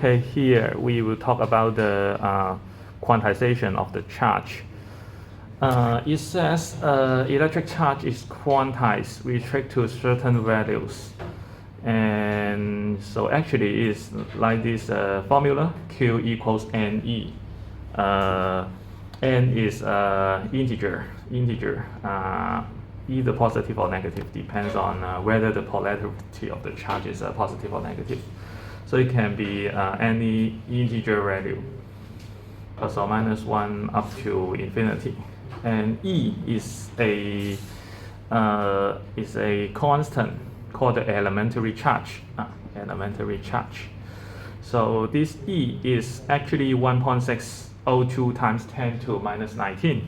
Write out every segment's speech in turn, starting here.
Okay, here we will talk about the quantization of the charge. It says electric charge is quantized restrict to certain values. And so actually it's like this formula, Q equals NE. N is integer, either positive or negative, depends on whether the polarity of the charge is positive or negative. So it can be any integer value, plus or minus 1 up to infinity. And E is a constant called the elementary charge. So this E is actually 1.602 times 10 to minus 19.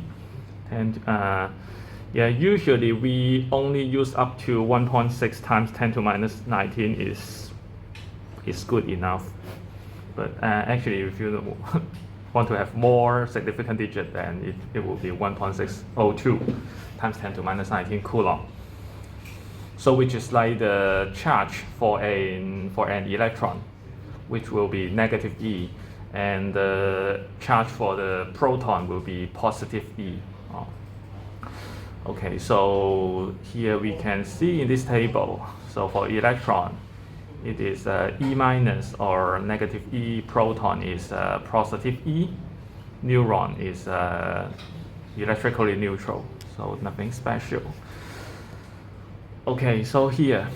Usually we only use up to 1.6 times 10 to minus 19 is good enough. But actually, if you want to have more significant digit, then it will be 1.602 times 10 to minus 19 Coulomb. So which is like the charge for an electron, which will be negative E, and the charge for the proton will be positive E. Okay, so here we can see in this table, so for electron, it is E minus or negative E, proton is positive E, neuron is electrically neutral, so nothing special. Okay, so here,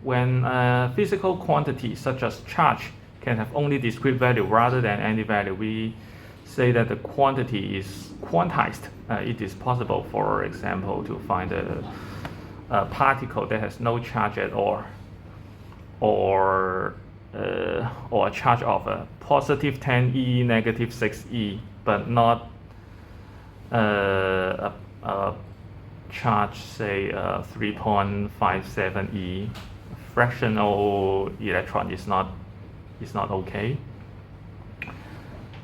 when physical quantity such as charge can have only discrete value rather than any value, we say that the quantity is quantized. It is possible, for example, to find a particle that has no charge at all, or a charge of positive 10e, negative 6e, but not a charge, say 3.57e. Fractional electron is not okay.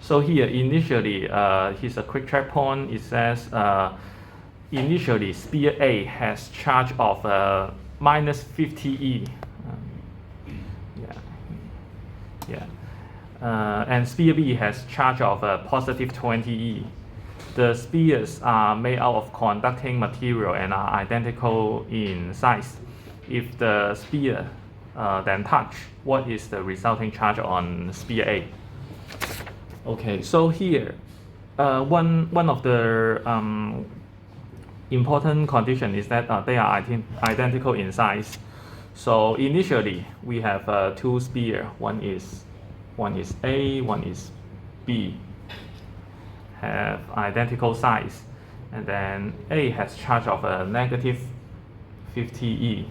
So here initially, here's a quick checkpoint. It says initially sphere A has charge of minus 50e. And sphere B has charge of positive 20e. The spheres are made out of conducting material and are identical in size. If the sphere then touch, what is the resulting charge on sphere A? Okay, so here, one of the important condition is that they are identical in size. So initially, we have two spheres. One is A, one is B, have identical size, and then A has charge of a negative 50e,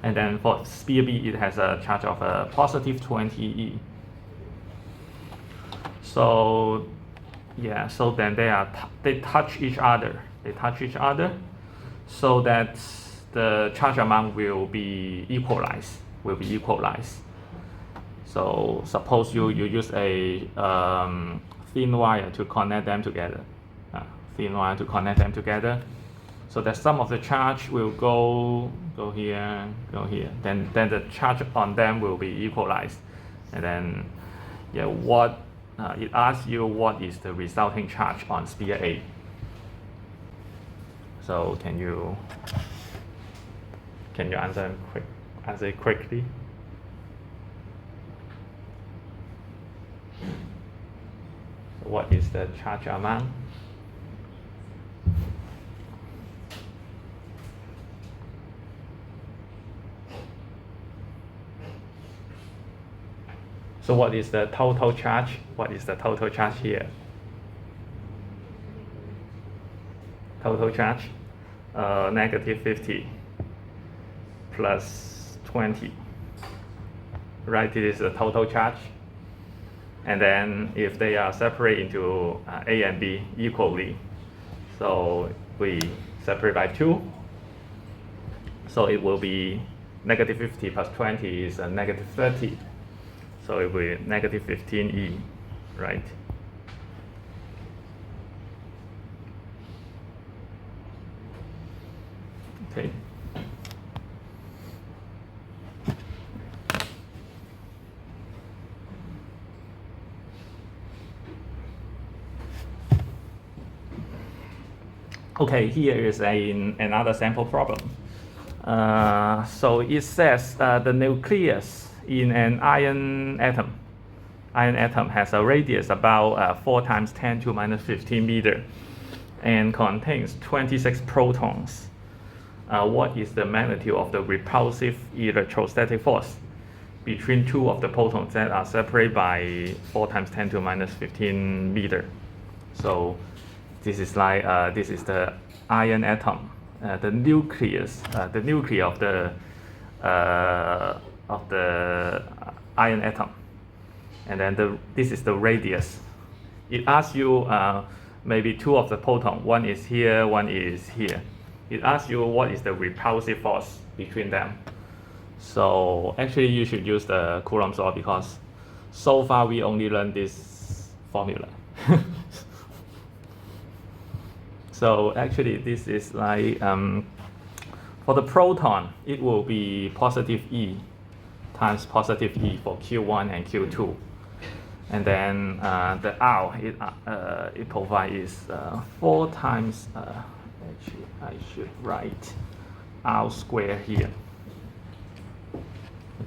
and then for sphere B it has a charge of a positive 20e. So so then they touch each other. So that the charge amount will be equalized. So suppose you use a thin wire to connect them together. So that some of the charge will go here. Then the charge on them will be equalized. And then it asks you what is the resulting charge on sphere A. So can you answer it quickly? So what is the charge amount? So what is the total charge? What is the total charge here? Total charge, negative 50 plus 20. Right, this is the total charge. And then if they are separated into A and B equally, so we separate by 2. So it will be negative 50 plus 20 is negative 30. So it will be negative 15e, right? Okay. Okay, here is another sample problem. So it says the nucleus in an iron atom has a radius about 4 times 10 to minus 15 meter and contains 26 protons. What is the magnitude of the repulsive electrostatic force between two of the protons that are separated by 4 times 10 to minus 15 meter? So this is like this is the iron atom, the nucleus, the nucleus of the iron atom, and then this is the radius. It asks you maybe two of the proton, one is here, one is here. It asks you what is the repulsive force between them. So actually you should use the Coulomb's law because so far we only learned this formula. So actually this is like, for the proton, it will be positive E times positive E for Q1 and Q2. And then the R it provides is 4 times, actually I should write R squared here.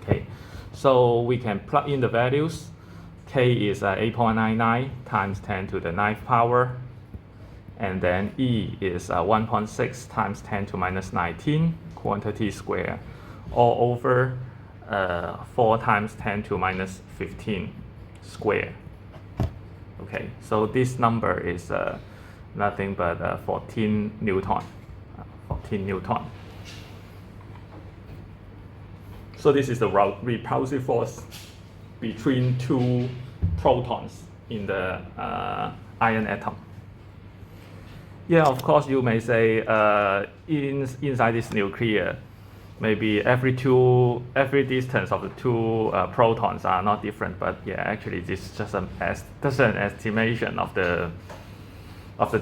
Okay, so we can plug in the values. K is 8.99 times 10 to the 9th power. And then E is 1.6 times 10 to minus 19 quantity square all over 4 times 10 to minus 15 square. Okay, so this number is nothing but 14 Newton. 14 Newton. So this is the repulsive force between two protons in the iron atom. Yeah, of course, you may say inside this nucleus, maybe every distance of the two protons are not different, but yeah, actually this is just an estimation of the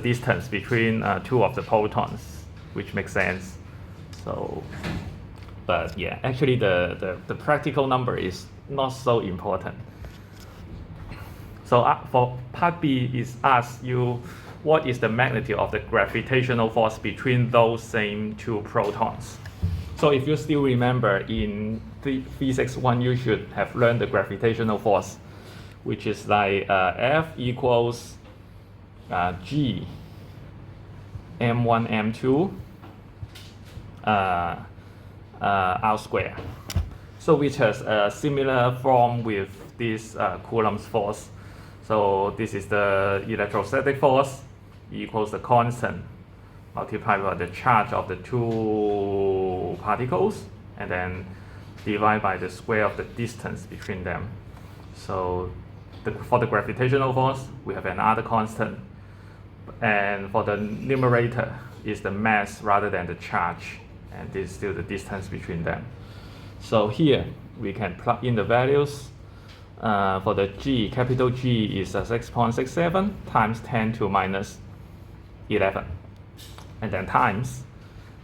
distance between two of the protons, which makes sense. So, but yeah, actually the practical number is not so important. So for part B is ask you what is the magnitude of the gravitational force between those same two protons. So if you still remember in physics 1, you should have learned the gravitational force, which is like F equals G M1 M2 R squared. So which has a similar form with this Coulomb's force. So this is the electrostatic force equals the constant multiplied by the charge of the two particles and then divide by the square of the distance between them. So for the gravitational force, we have another constant. And for the numerator is the mass rather than the charge. And this is still the distance between them. So here we can plug in the values. For the G, capital G is 6.67 times 10 to minus 11. And then times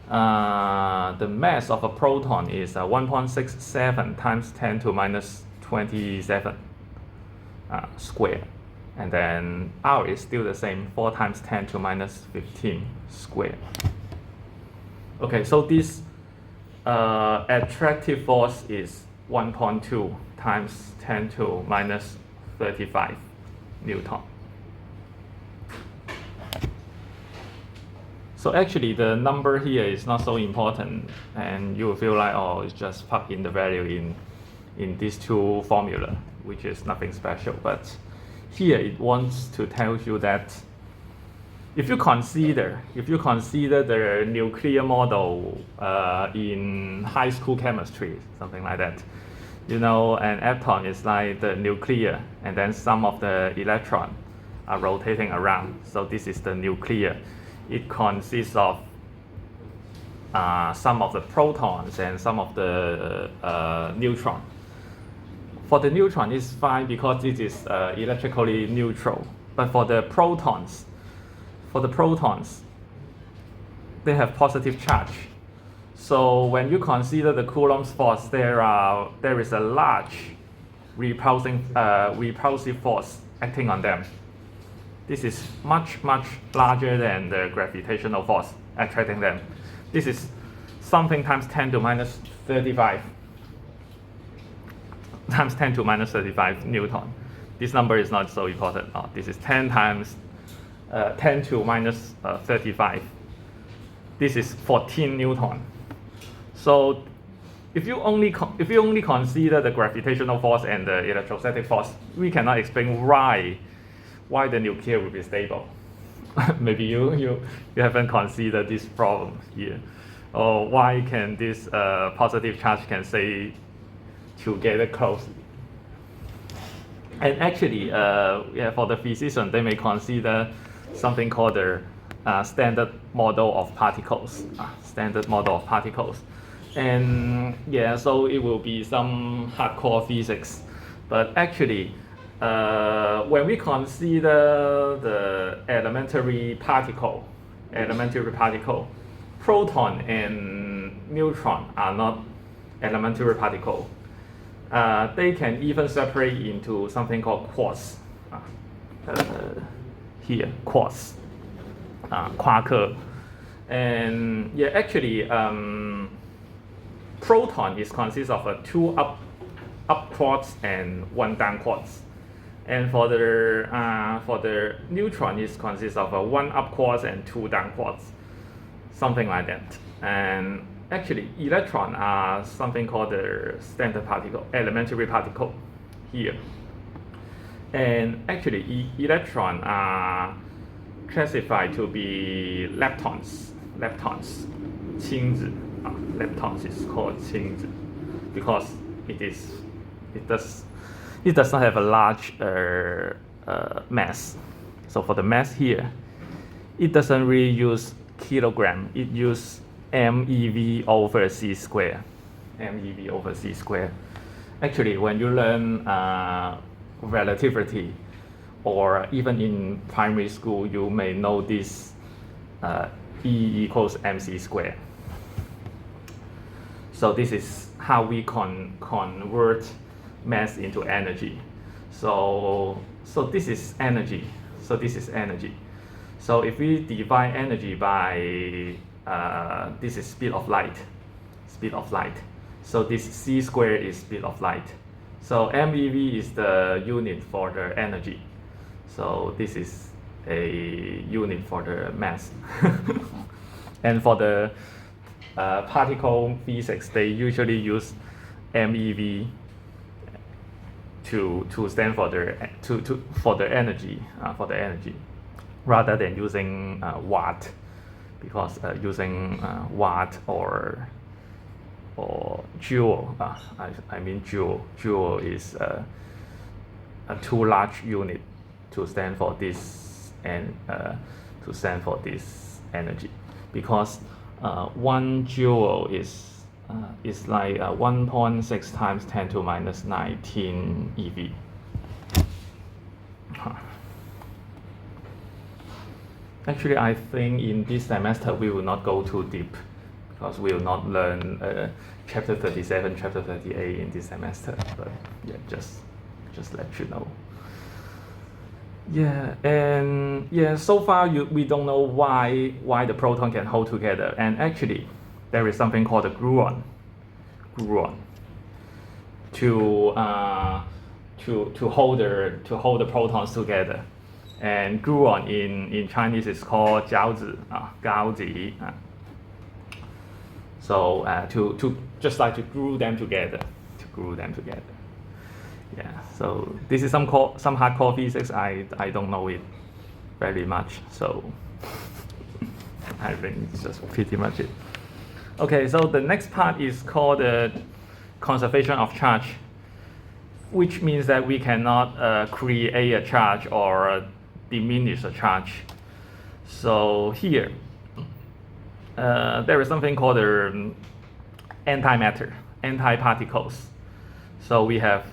the mass of a proton is 1.67 times 10 to minus 27 square. And then R is still the same, 4 times 10 to minus 15 square. Okay, so this attractive force is 1.2 times 10 to minus 35 Newton. So actually the number here is not so important and you will feel like, oh, it's just plug in the value in these two formula, which is nothing special. But here it wants to tell you that if you consider the nuclear model in high school chemistry, something like that, you know, an atom is like the nucleus and then some of the electrons are rotating around. So this is the nucleus. It consists of some of the protons and some of the neutrons. For the neutron, it's fine because it is electrically neutral. But for the protons, they have positive charge. So when you consider the Coulomb's force, there is a large repulsive force acting on them. This is much larger than the gravitational force attracting them. This is something times 10 to minus 35 times 10 to minus 35 Newton. This number is not so important. This is 10 times 10 to minus 35. This is 14 Newton. So if you only consider the gravitational force and the electrostatic force, we cannot explain why the nuclear will be stable. Maybe you haven't considered this problem here. Or why can this positive charge can stay together closely? And actually, for the physician, they may consider something called the standard model of particles. Standard model of particles. And yeah, so it will be some hardcore physics. But actually, when we consider the elementary particle, proton and neutron are not elementary particle. They can even separate into something called quarks. Here, quarks, quark. And yeah, actually, proton consists of 2 up quarks and 1 down quarks. And for the neutron, it consists of 1 up quarks and 2 down quarks, something like that. And actually, electron are something called the standard particle, elementary particle here. And actually, electron are classified to be leptons. Qingzi. Leptons is called qingzi because it does not have a large mass. So for the mass here, it doesn't really use kilogram. It uses MeV over c square. MeV over c square. Actually, when you learn relativity, or even in primary school, you may know this E equals mc square. So this is how we convert mass into energy. So this is energy. So if we divide energy by this is speed of light. So this c squared is speed of light. So MeV is the unit for the energy. So this is a unit for the mass. And for the particle physics, they usually use MeV to stand for the energy, rather than using watt, because using watt or joule, joule is a too large unit to stand for this and to stand for this energy, because 1 joule is like 1.6 times 10 to minus 19 eV. Actually, I think in this semester we will not go too deep, because we will not learn chapter 37, chapter 38 in this semester. But yeah, just let you know. Yeah, and yeah, so far we don't know why the proton can hold together. And actually, there is something called a gluon to hold the protons together. And gluon in Chinese is called 胶子. So to just like to glue them together. Yeah. So this is some hardcore physics. I don't know it very much. So I think it's just pretty much it. Okay. So the next part is called the conservation of charge, which means that we cannot create a charge or diminish a charge. So here, there is something called antimatter, antiparticles. So we have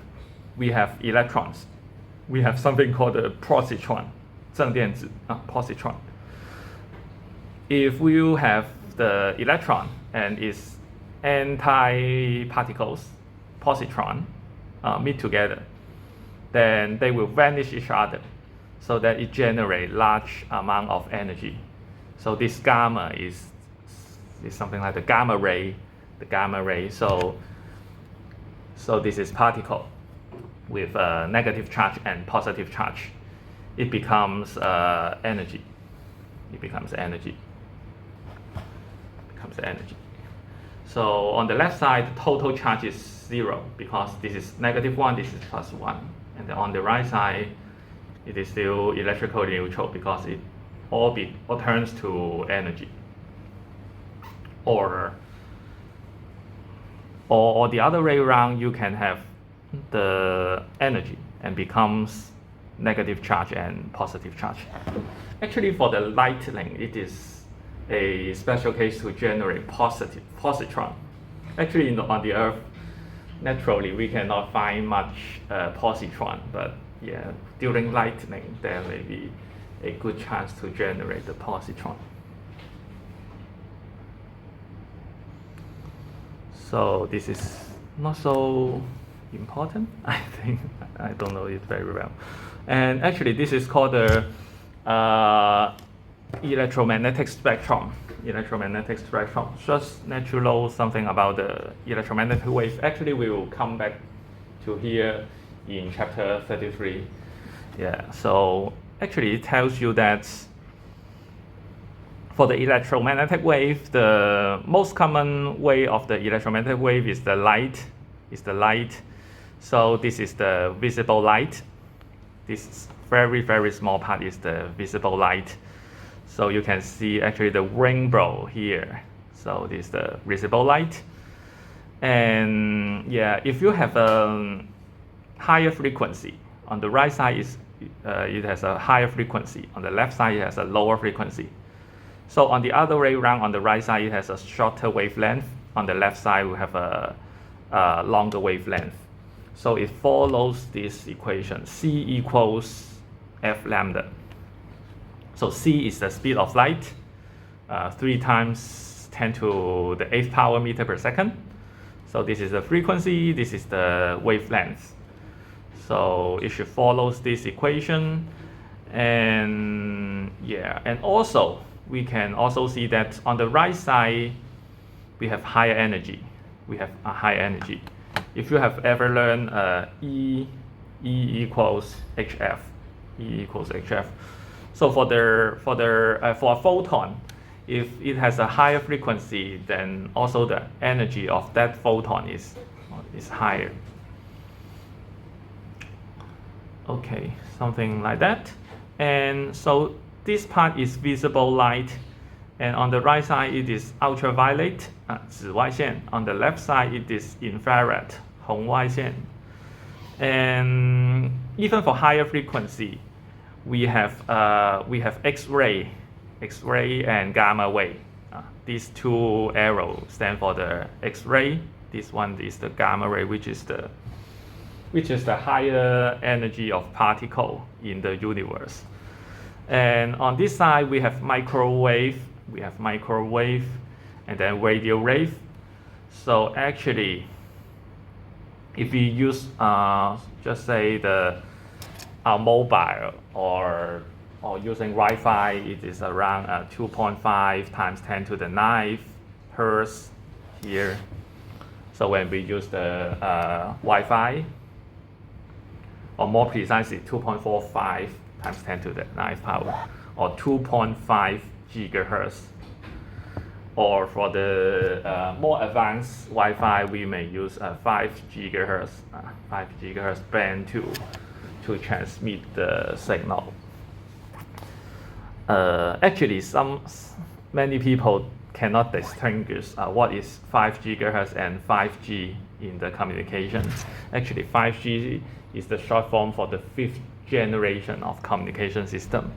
electrons. We have something called the positron, 正电子, positron. If you have the electron and its antiparticles, positron, meet together, then they will vanish each other. so that it generates large amount of energy. So this gamma is something like the gamma ray. So this is particle with a negative charge and positive charge. It becomes energy. So on the left side, total charge is 0 because this is -1, this is +1. And then on the right side, it is still electrically neutral because it all turns to energy. Or the other way around, you can have the energy and becomes negative charge and positive charge. Actually, for the lightning, it is a special case to generate positron. Actually, on the Earth, naturally, we cannot find much positron, but yeah, during lightning, there may be a good chance to generate the positron. So this is not so important, I think. I don't know it very well. And actually, this is called the electromagnetic spectrum. Just let you know something about the electromagnetic wave. Actually, we will come back to here in chapter 33. Yeah, so actually it tells you that for the electromagnetic wave, the most common way of the electromagnetic wave is the light. So this is the visible light. This very, very small part is the visible light. So you can see actually the rainbow here. So this is the visible light. And yeah, if you have a higher frequency, on the right side it has a higher frequency. On the left side it has a lower frequency. So on the other way around, on the right side it has a shorter wavelength. On the left side we have a longer wavelength. So it follows this equation, C equals F lambda. So C is the speed of light, 3 times 10 to the 8th power meter per second. So this is the frequency, this is the wavelength. So it should follow this equation. And yeah, and also we can also see that on the right side we have higher energy. If you have ever learned E equals HF. So for a photon, if it has a higher frequency, then also the energy of that photon is higher. Okay, something like that. And so this part is visible light, and on the right side it is ultraviolet, 紫外线. On the left side it is infrared, 红外线. And even for higher frequency, we have X-ray and gamma wave. These two arrows stand for the X-ray. This one is the gamma ray, which is the higher energy of particle in the universe. And on this side we have microwave, and then radio wave. So actually, if we use just say our mobile or using Wi-Fi, it is around 2.5 times 10 to the 9th hertz here. So when we use the Wi-Fi, or more precisely 2.45 times 10 to the 9th power, or 2.5 gigahertz. Or for the more advanced Wi-Fi, we may use 5 gigahertz band to transmit the signal. Actually, many people cannot distinguish what is 5 gigahertz and 5G in the communication. Actually, 5G is the short form for the 5th generation of communication system.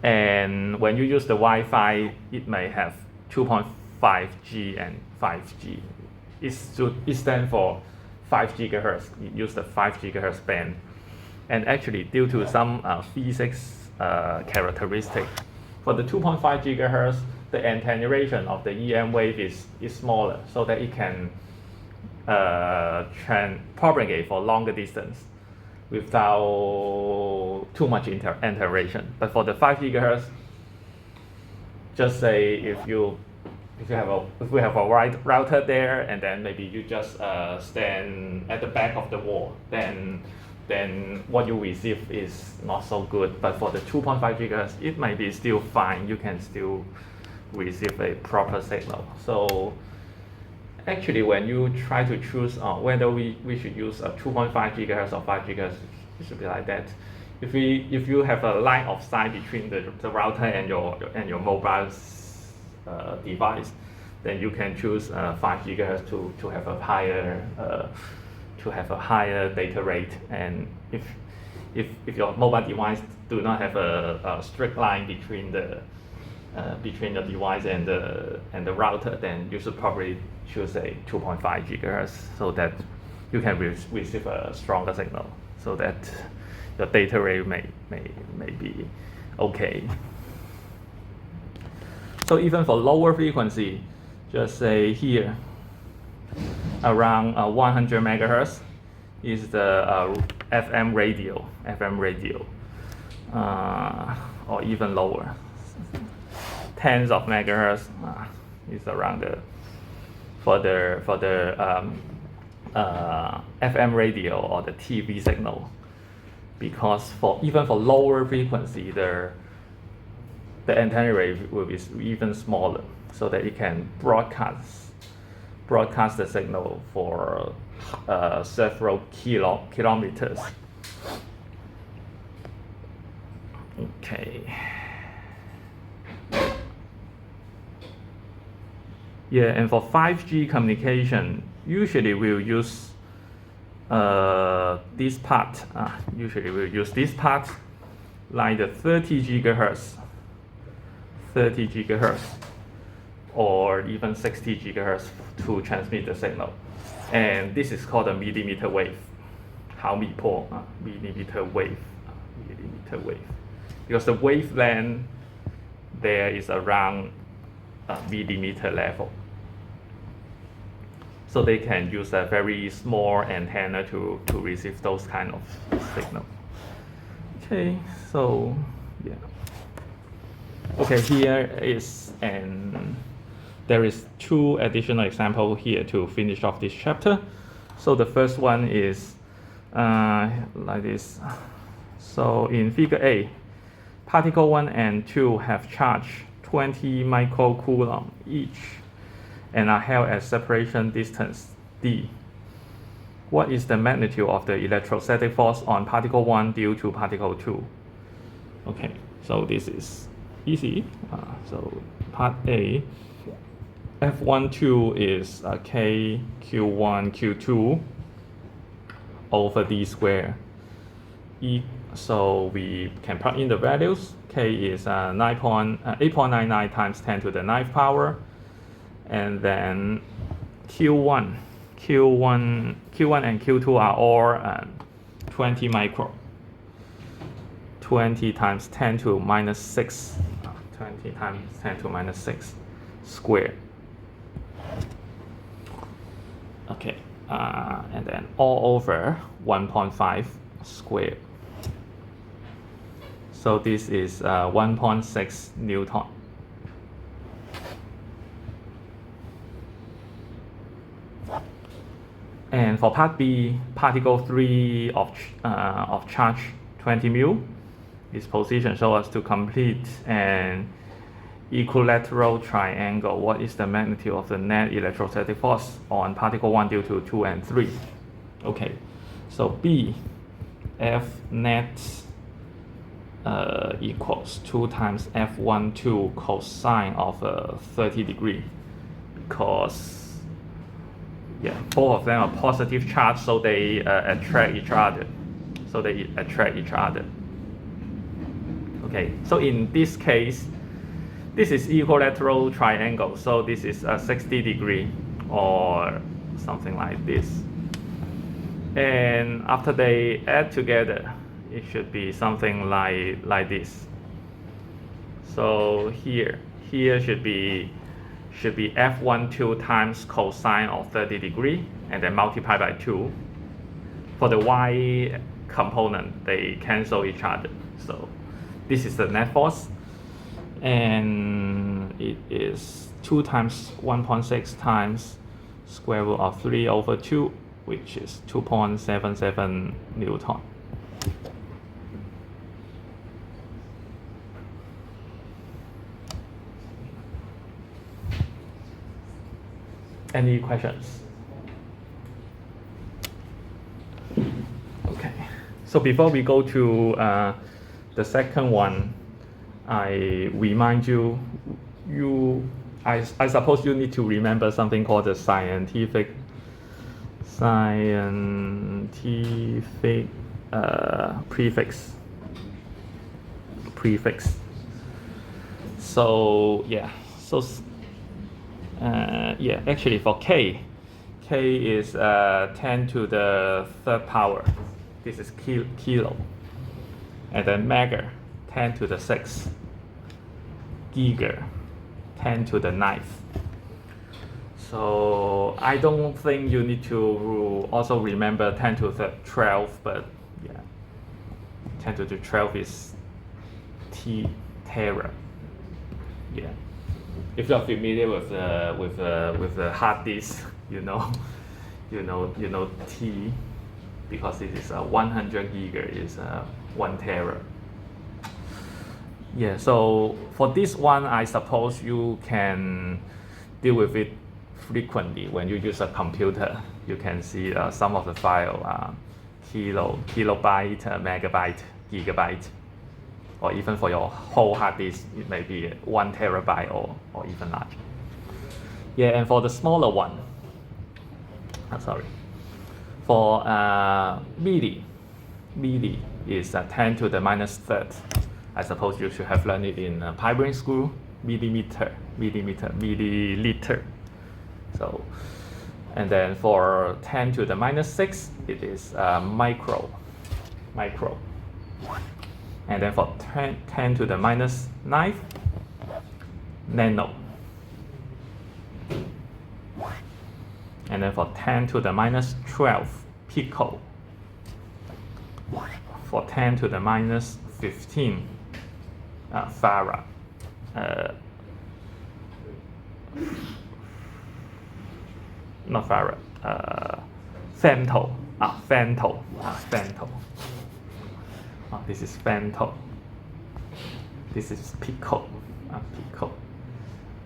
And when you use the Wi-Fi, it may have 2.5G and 5G. It stands for 5 gigahertz. It uses the 5 gigahertz band. And actually, due to some physics characteristic, for the 2.5 gigahertz, the attenuation of the EM wave is smaller, so that it can propagate for longer distance without too much interaction. But for the 5 gigahertz, just say if we have a router there, and then maybe you just stand at the back of the wall, then what you receive is not so good. But for the 2.5 gigahertz, it might be still fine. You can still receive a proper signal. So actually, when you try to choose whether we should use a 2.5 gigahertz or 5 gigahertz, it should be like that. If you have a line of sight between the router and your mobile device, then you can choose 5 gigahertz to have a higher data rate. And if your mobile device do not have a strict line between the device and the router, then you should probably choose a 2.5 gigahertz so that you can receive a stronger signal, so that the data rate may be okay. So even for lower frequency, just say here around 100 megahertz is the FM radio, or even lower. Tens of megahertz is around for the FM radio or the TV signal, because even for lower frequency, the antenna array will be even smaller, so that it can broadcast the signal for several kilometers. Okay. Yeah, and for 5G communication, usually we'll use this part. Usually we'll use this part, like the 30 gigahertz, or even 60 gigahertz to transmit the signal. And this is called a millimeter wave. Millimeter wave. Because the wavelength there is around millimeter level. So they can use a very small antenna to receive those kind of signal. Okay, so yeah. Okay, there is 2 additional examples here to finish off this chapter. So the first one is like this. So in figure A, particle 1 and 2 have charge 20 microcoulomb each and are held at separation distance d. What is the magnitude of the electrostatic force on particle 1 due to particle 2? Okay, so this is easy. So part A, F12 is K Q1 Q2 over D squared. So we can plug in the values. K is 8.99 times 10 to the 9th power, and then Q1 and Q2 are all 20 micro. 20 times 10 to minus 6. 20 times 10 to minus 6 squared. Okay, and then all over 1.5 squared. So this is 1.6 Newton. And for part B, particle 3 of charge 20 mu is positioned so as to complete an equilateral triangle. What is the magnitude of the net electrostatic force on particle 1 due to 2 and 3? Okay, so B, F net equals 2 times F12 cosine of 30 degree, because both of them are positive charge, so they attract each other. Okay, so in this case, this is equilateral triangle, so this is 60 degree or something like this. And after they add together, it should be something like this. So here should be F12 times cosine of 30 degree and then multiply by 2. For the y component, they cancel each other. So this is the net force, and it is 2 times 1.6 times square root of 3/2, which is 2.77 Newton. Any questions? Okay, so before we go to the second one, I remind you, I suppose you need to remember something called the scientific prefix. So yeah, so yeah, actually for K is 10 to the third power. This is kilo. And then mega, 10 to the 6th. Giga, 10 to the 9th. So I don't think you need to also remember 10 to the 12th, but yeah, 10 to the 12th is tera. Yeah. If you're familiar with the hard disk, you know T, because it is 100 giga is 1 tera. Yeah, so for this one, I suppose you can deal with it frequently when you use a computer. You can see some of the file kilobyte, megabyte, gigabyte, or even for your whole hard disk, it may be 1 terabyte or even larger. Yeah, and for the smaller one, for milli is 10 to the minus third. I suppose you should have learned it in primary school. Milliliter. So, and then for 10 to the minus 6, it is micro. And then for 10 to the minus 9, nano. And then for 10 to the minus 12, pico. For 10 to the minus 15, farad. Not farad, femto. Femto. This is femto. This is pico.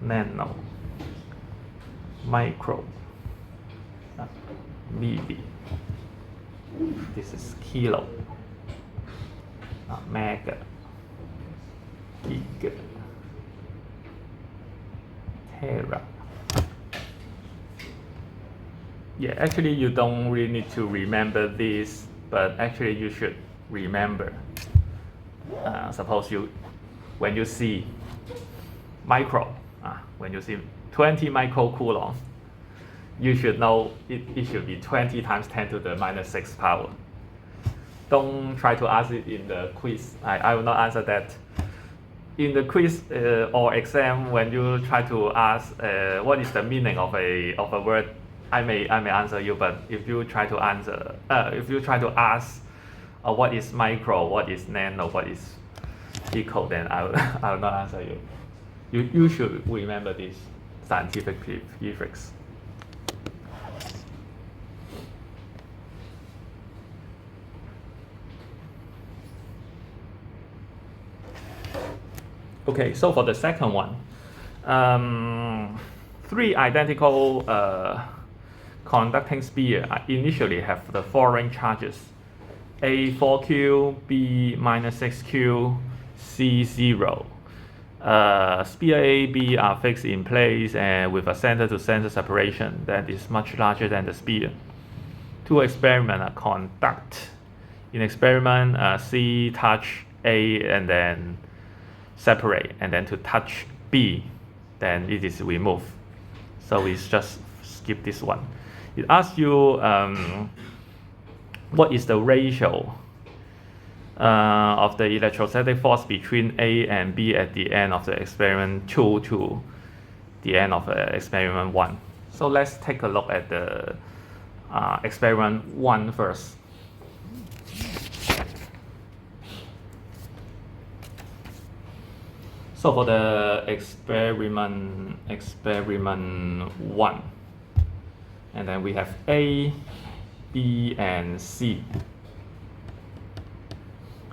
Nano. Micro. Milli. This is kilo. Mega. Giga. Tera. Yeah, actually you don't really need to remember this, but actually you should remember. Suppose when you see micro, when you see 20 micro Coulomb, you should know it should be 20 times 10 to the minus 6 power. Don't try to ask it in the quiz. I will not answer that. In the quiz or exam, when you try to ask what is the meaning of a word, I may answer you. But if you try to ask what is micro, what is nano, what is pico, then I will not answer you. You should remember this scientific prefix. Okay, so for the second one, 3 identical conducting sphere initially have the following charges: A 4Q, B minus 6Q, C 0. Sphere A, B are fixed in place and with a center-to-center separation that is much larger than the sphere. 2 experiments conduct. In experiment, C touch A and then separate, and then to touch B, then it is removed. So we just skip this one. It asks you what is the ratio of the electrostatic force between A and B at the end of the experiment 2 to the end of experiment 1. So let's take a look at the experiment 1 first. So for the experiment 1, and then we have A, B, and C.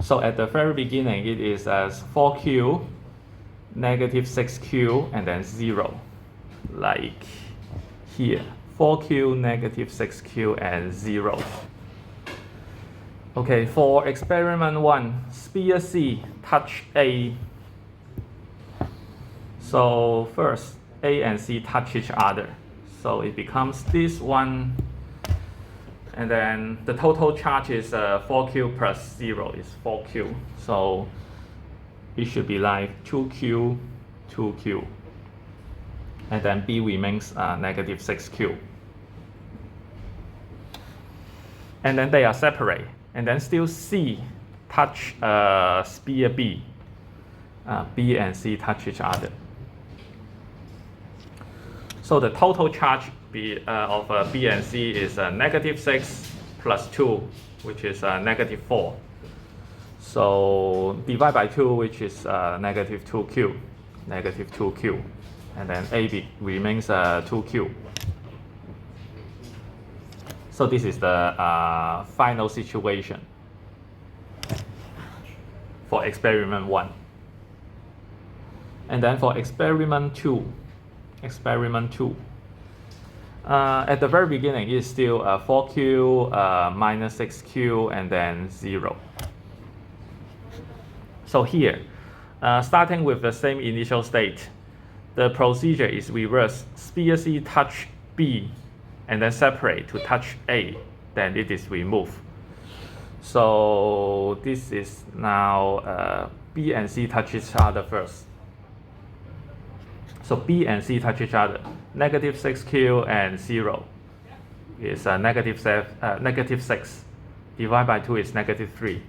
So at the very beginning, it is as 4Q, negative 6Q, and then 0, like here. 4Q, negative 6Q, and 0. Okay, for experiment 1, sphere C touch A. So first, A and C touch each other. So it becomes this one, and then the total charge is 4Q plus 0 is 4Q. So it should be like 2Q, 2Q. And then B remains negative 6Q. And then they are separate. And then still C touch sphere B. B and C touch each other. So the total charge of B and C is negative 6 plus 2, which is negative 4. So divide by 2, which is negative 2Q, negative 2Q. And then A remains 2Q. So this is the final situation for experiment 1. And then for experiment 2, at the very beginning, it's still 4Q minus 6Q and then 0. So here, starting with the same initial state, the procedure is reversed. Sphere C touch B and then separate to touch A, then it is removed. So this is now B and C touch each other first. So B and C touch each other. Negative 6Q and 0 is negative 6. Divide by 2 is negative 3.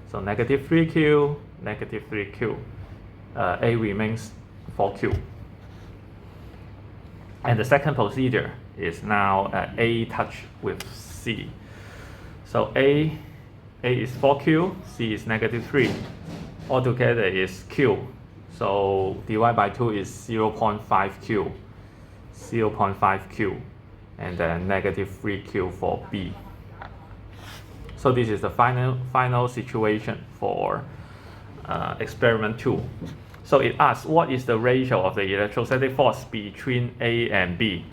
So negative 3Q, negative 3Q. A remains 4Q. And the second procedure is now A touch with C. So A is 4Q, C is negative 3. Altogether is Q. So divide by 2 is 0.5Q, 0.5Q, and then negative 3Q for B. So this is the final situation for experiment 2. So it asks what is the ratio of the electrostatic force between A and B.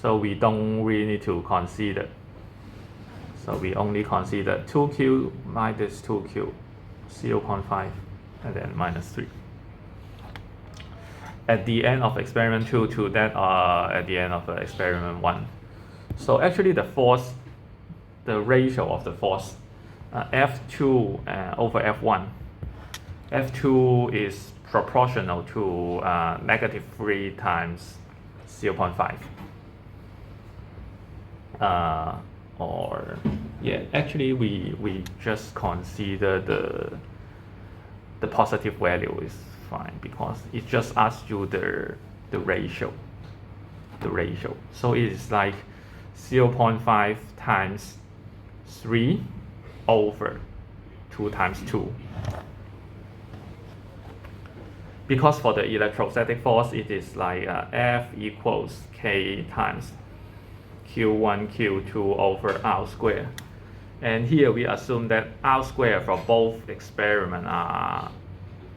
So we don't really need to consider. So we only consider 2Q minus 2Q, 0.5, and then minus 3. At the end of experiment 2 to that at the end of experiment 1. So actually the force, the ratio of the force, F2 over F1. F2 is proportional to negative 3 times 0.5. Actually we just consider the positive value is fine because it just asks you the ratio. So it is like 0.5 times 3 over 2 times 2. Because for the electrostatic force, it is like F equals K times Q1, Q2 over R squared. And here we assume that R squared for both experiments are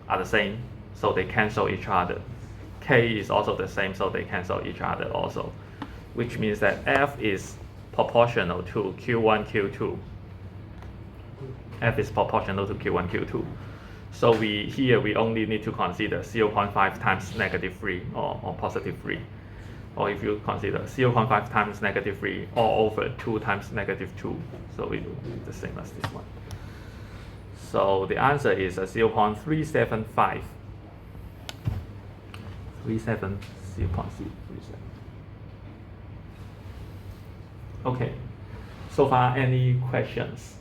the same, so they cancel each other. K is also the same, so they cancel each other also, which means that F is proportional to Q1, Q2. F is proportional to Q1, Q2. So here we only need to consider 0.5 times negative 3 or positive 3. Or if you consider 0.5 times negative 3 all over 2 times negative 2. So we do the same as this one. So the answer is 0.375. 0.377. Okay. So far, any questions?